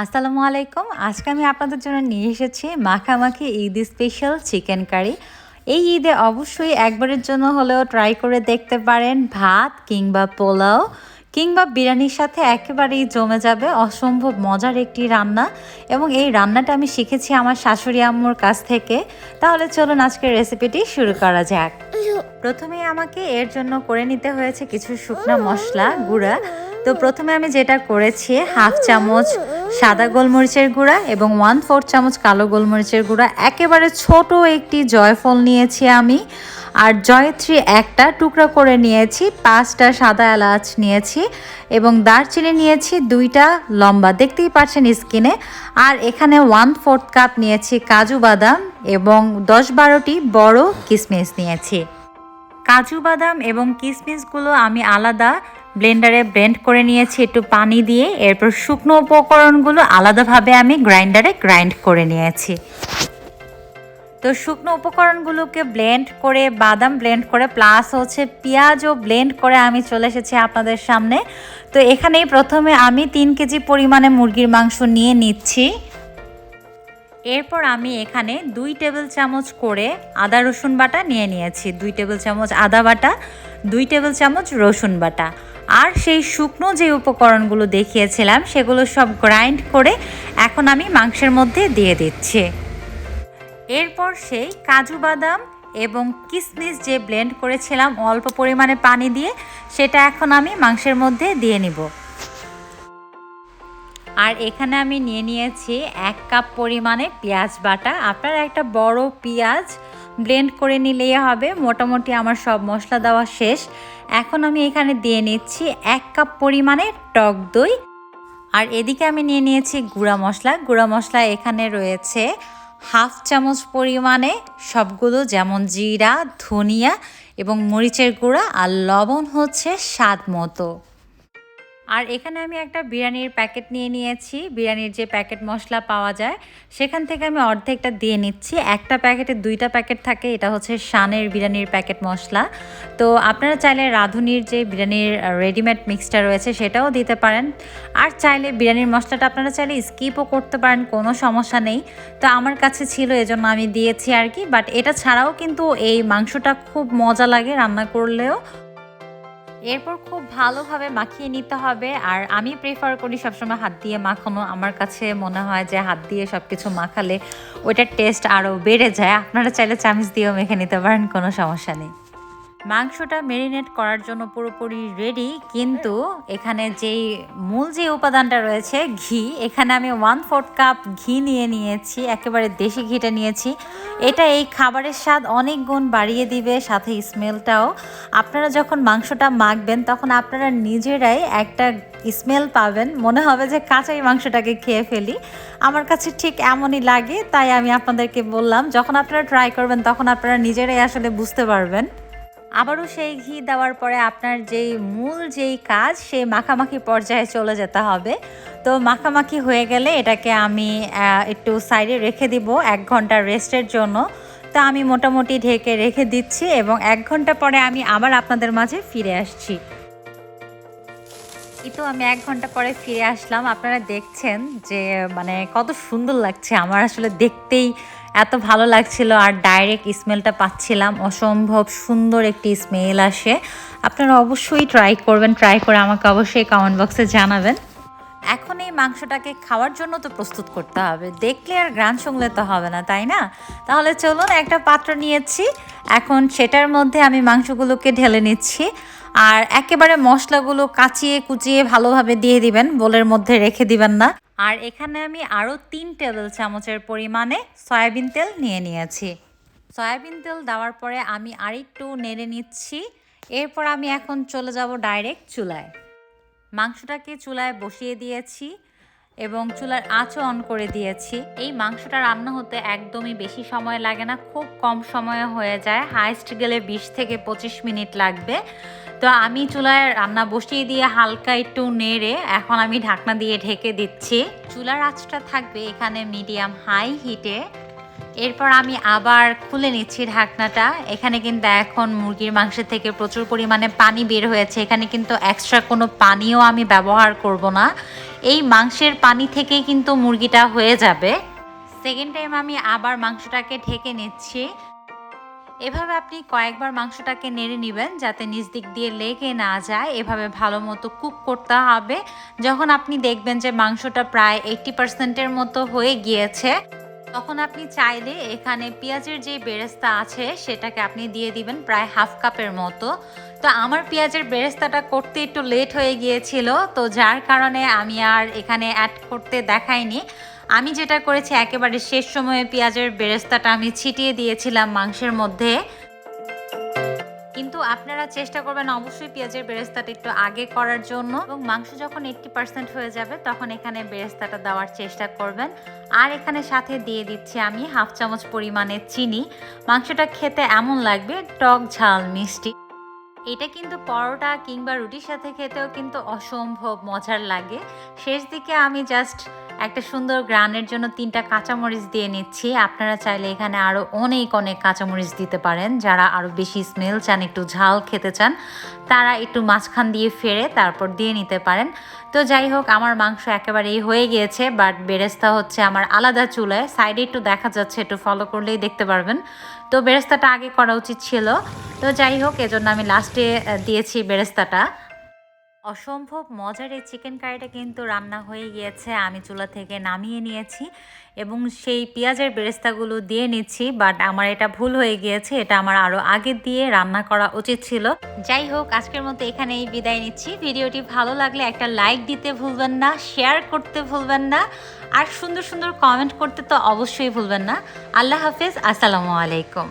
আসসালামু আলাইকুম। আজকে আমি আপনাদের জন্য নিয়ে এসেছি মাখামাখি ঈদ স্পেশাল চিকেন কারি। এই ঈদে অবশ্যই একবারের জন্য হলেও ট্রাই করে দেখতে পারেন। ভাত কিংবা পোলাও কিংবা বিরিয়ানির সাথে একেবারেই জমে যাবে। অসম্ভব মজার একটি রান্না এবং এই রান্নাটা আমি শিখেছি আমার শাশুড়ি আম্মুর কাছ থেকে। তাহলে চলুন আজকের রেসিপিটি শুরু করা যাক। প্রথমেই আমাকে এর জন্য করে নিতে হয়েছে কিছু শুকনো মশলা গুঁড়া। তো প্রথমে আমি যেটা করেছি, হাফ চামচ সাদা গোলমরিচের গুঁড়া এবং 1/4 চামচ কালো গোলমরিচের গুঁড়া, একেবারে ছোট একটি জয়ফল নিয়েছি আমি, আর জয়ত্রী একটা টুকরা করে নিয়েছি, 5টা সাদা এলাচ নিয়েছি এবং দারচিনি নিয়েছি 2টা লম্বা, দেখতেই পাচ্ছেন স্কিনে। আর এখানে 1/4 কাপ নিয়েছি কাজু বাদাম এবং 10-12টি বড় কিশমিশ নিয়েছি। কাজু বাদাম এবং কিশমিশগুলো আমি আলাদা ব্লেন্ডারে ব্লেন্ড করে নিয়েছি একটু পানি দিয়ে। এরপর শুকনো উপকরণগুলো আলাদাভাবে আমি গ্রাইন্ডারে গ্রাইন্ড করে নিয়েছি। তো শুকনো উপকরণগুলোকে ব্লেন্ড করে, বাদাম ব্লেন্ড করে, প্লাস পেঁয়াজও ব্লেন্ড করে আমি চলে এসেছি আপনাদের সামনে। তো এখানেই প্রথমে আমি 3 কেজি পরিমাণে মুরগির মাংস নিয়ে নিচ্ছি। এরপর আমি এখানে 2 টেবিল চামচ করে আদা রসুন বাটা নিয়ে নিয়েছি। 2 টেবিল চামচ আদা বাটা, 2 টেবিল চামচ রসুন বাটা, আর সেই শুকনো যে উপকরণগুলো দেখিয়েছিলাম সেগুলো সব গ্রাইন্ড করে এখন আমি মাংসের মধ্যে দিয়ে দিচ্ছি। এরপর সেই কাজু বাদাম এবং কিশমিশ যে ব্লেন্ড করেছিলাম অল্প পরিমাণে পানি দিয়ে, সেটা এখন আমি মাংসের মধ্যে দিয়ে নিব। আর এখানে আমি নিয়ে নিয়েছি 1 কাপ পরিমাণে পেঁয়াজ বাটা। আপনারা একটা বড় পেঁয়াজ ব্লেন্ড করে নিলেই হবে। মোটামুটি আমার সব মশলা দেওয়া শেষ। এখন আমি এখানে দিয়ে নিচ্ছি 1 কাপ পরিমাণে টক দই। আর এদিকে আমি নিয়ে নিয়েছি গুঁড়া মশলা। গুঁড়া মশলা এখানে রয়েছে হাফ চামচ পরিমাণে সবগুলো, যেমন জিরা, ধনিয়া এবং মরিচের গুঁড়া, আর লবণ স্বাদ মতো। আর এখানে আমি একটা বিরিয়ানির প্যাকেট নিয়ে নিয়েছি। বিরিয়ানির যে প্যাকেট মশলা পাওয়া যায় সেখান থেকে আমি অর্ধেকটা দিয়ে নিচ্ছি। একটা প্যাকেটে 2টা প্যাকেট থাকে, এটা শানের বিরিয়ানির প্যাকেট মশলা। তো আপনারা চাইলে রাঁধুনির যে বিরিয়ানির রেডিমেড মিক্সটা রয়েছে সেটাও দিতে পারেন, আর চাইলে বিরিয়ানির মশলাটা আপনারা চাইলে স্কিপও করতে পারেন, কোনো সমস্যা নেই। তো আমার কাছে ছিল এজন্য আমি দিয়েছি আর কি। বাট এটা ছাড়াও কিন্তু এই মাংসটা খুব মজা লাগে রান্না করলেও। এরপর খুব ভালোভাবে মাখিয়ে নিতে হবে। আর আমি প্রেফার করি সবসময় হাত দিয়ে মাখানো। আমার কাছে মনে হয় যে হাত দিয়ে সব কিছু মাখালে ওইটার টেস্ট আরও বেড়ে যায়। আপনারা চাইলে চামচ দিয়েও মেখে নিতে পারেন, কোনো সমস্যা নেই। মাংসটা ম্যারিনেট করার জন্য পুরোপুরি রেডি, কিন্তু এখানে যেই মূল যে উপাদানটা রয়েছে ঘি, এখানে আমি 1/4 কাপ ঘি নিয়ে নিয়েছি, একেবারে দেশি ঘিটা নিয়েছি। এটা এই খাবারের স্বাদ অনেক গুণ বাড়িয়ে দিবে, সাথে স্মেলটাও। আপনারা যখন মাংসটা মাখবেন তখন আপনারা নিজেরাই একটা স্মেল পাবেন, মনে হবে যে কাঁচাই মাংসটাকে খেয়ে ফেলি। আমার কাছে ঠিক এমনই লাগে, তাই আমি আপনাদেরকে বললাম যখন আপনারা ট্রাই করবেন তখন আপনারা নিজেরাই আসলে বুঝতে পারবেন। আবারও সেই ঘি দেওয়ার পরে আপনার মূল কাজ, সেই মাখামাখি পর্যায়ে চলে যেতে হবে। তো মাখামাখি হয়ে গেলে এটাকে আমি একটু সাইডে রেখে দিব 1 ঘন্টা রেস্টের জন্য। তো আমি মোটামুটি ঢেকে রেখে দিচ্ছি এবং 1 ঘন্টা পরে আমি আবার আপনাদের মাঝে ফিরে আসছি। তো আমি 1 ঘন্টা পরে ফিরে আসলাম। আপনারা দেখছেন যে কত সুন্দর লাগছে। আমার আসলে দেখতেই এত ভালো লাগছিল, আর ডাইরেক্ট স্মেলটা পাচ্ছিলাম, অসম্ভব সুন্দর একটি স্মেল আসে। আপনারা অবশ্যই ট্রাই করবেন, ট্রাই করে আমাকে অবশ্যই কমেন্ট বক্সে জানাবেন। এখন এই মাংসটাকে খাওয়ার জন্য তো প্রস্তুত করতে হবে, দেখলে আর গ্রান শুনলে তো হবে না, তাই না? তাহলে চলুন, একটা পাত্র নিয়েছি, এখন সেটার মধ্যে আমি মাংসগুলোকে ঢেলে নিচ্ছি। আর একেবারে মশলাগুলো কাচিয়ে কুচিয়ে ভালোভাবে দিয়ে দিবেন, বোলের মধ্যে রেখে দিবেন না। আর এখানে আমি আরও 3 টেবিল চামচের পরিমাণে সয়াবিন তেল নিয়ে নিয়েছি। সয়াবিন তেল দেওয়ার পরে আমি আরেকটু নেড়ে নিচ্ছি। এরপর আমি এখন চলে যাব ডাইরেক্ট চুলায়। মাংসটাকে চুলায় বসিয়ে দিয়েছি এবং চুলার আঁচও অন করে দিয়েছি। এই মাংসটা রান্না হতে একদমই বেশি সময় লাগে না, খুব কম সময়ে হয়ে যায়। হাইস্ট গেলে 20 থেকে 25 মিনিট লাগবে। তো আমি চুলায় রান্না বসিয়ে দিয়ে হালকা একটু নেড়ে এখন আমি ঢাকনা দিয়ে ঢেকে দিচ্ছি। চুলার আঁচটা থাকবে এখানে মিডিয়াম হাই হিটে। এরপর আমি আবার খুলে নিচ্ছি ঢাকনাটা। এখানে কিন্তু এখন মুরগির মাংসের থেকে প্রচুর পরিমাণে পানি বের হয়েছে। এখানে কিন্তু এক্সট্রা কোনো পানিও আমি ব্যবহার করব না। এই মাংসের পানি থেকেই কিন্তু মুরগিটা হয়ে যাবে। সেকেন্ড টাইম আমি আবার মাংসটাকে ঢেকে নিচ্ছি। এভাবে আপনি কয়েকবার মাংসটাকে নেড়ে নেবেন যাতে নিচ দিক দিয়ে লেগে না যায়। এভাবে ভালো মতো কুক করতে হবে। যখন আপনি দেখবেন যে মাংসটা প্রায় 80%-এর মতো হয়ে গিয়েছে, তখন আপনি চাইলে এখানে পেঁয়াজের যে বেরেস্তা আছে সেটাকে আপনি দিয়ে দিবেন প্রায় হাফ কাপের মতো। তো আমার পেঁয়াজের বেরেস্তাটা করতে একটু লেট হয়ে গিয়েছিল, তো যার কারণে আমি আর এখানে অ্যাড করতে দেখাইনি। আমি যেটা করেছি একেবারে শেষ সময়ে পেঁয়াজের বেরেস্তাটা আমি ছিটিয়ে দিয়েছিলাম মাংসের মধ্যে। কিন্তু আপনারা চেষ্টা করবেন অবশ্যই পেঁয়াজের বেরেস্তাটা একটু আগে করার জন্য, এবং মাংস যখন 80% হয়ে যাবে তখন এখানে বেরেস্তাটা দেওয়ার চেষ্টা করবেন। আর এখানে সাথে দিয়ে দিচ্ছি আমি হাফ চামচ পরিমাণে চিনি। মাংসটা খেতে এমন লাগবে টক ঝাল মিষ্টি। এটা কিন্তু পরোটা কিংবা রুটির সাথে খেতেও কিন্তু অসম্ভব মজার লাগে। শেষ দিকে আমি জাস্ট একটা সুন্দর গ্রানের জন্য 3টা কাঁচামরিচ দিয়ে নিচ্ছি। আপনারা চাইলে এখানে আরও অনেক অনেক কাঁচামরিচ দিতে পারেন। যারা আরও বেশি স্মেল চান, একটু ঝাল খেতে চান, তারা একটু মাঝখান দিয়ে ফেরে তারপর দিয়ে নিতে পারেন। তো যাই হোক, আমার মাংস একেবারেই হয়ে গিয়েছে, বাট বেরেস্তা হচ্ছে আমার আলাদা চুলায়, সাইডে একটু দেখা যাচ্ছে, একটু ফলো করলেই দেখতে পারবেন। তো বেরেস্তাটা আগে করা উচিত ছিল। তো যাই হোক, এজন্য আমি লাস্টে দিয়েছি বেরেস্তাটা। অসম্ভব মজার এই চিকেন কারিটা কিন্তু রান্না হয়ে গিয়েছে। আমি চুলা থেকে নামিয়ে নিয়েছি এবং সেই পেঁয়াজের বেরেস্তাগুলো দিয়ে নিচ্ছি, বাট আমার এটা ভুল হয়ে গিয়েছে। এটা আমার আরও আগে দিয়ে রান্না করা উচিত ছিল। যাই হোক, আজকের মতো এখানেই বিদায় নিচ্ছি। ভিডিওটি ভালো লাগলে একটা লাইক দিতে ভুলবেন না, শেয়ার করতে ভুলবেন না, আর সুন্দর সুন্দর কমেন্ট করতে তো অবশ্যই ভুলবেন না। আল্লাহ হাফেজ, আসসালামু আলাইকুম।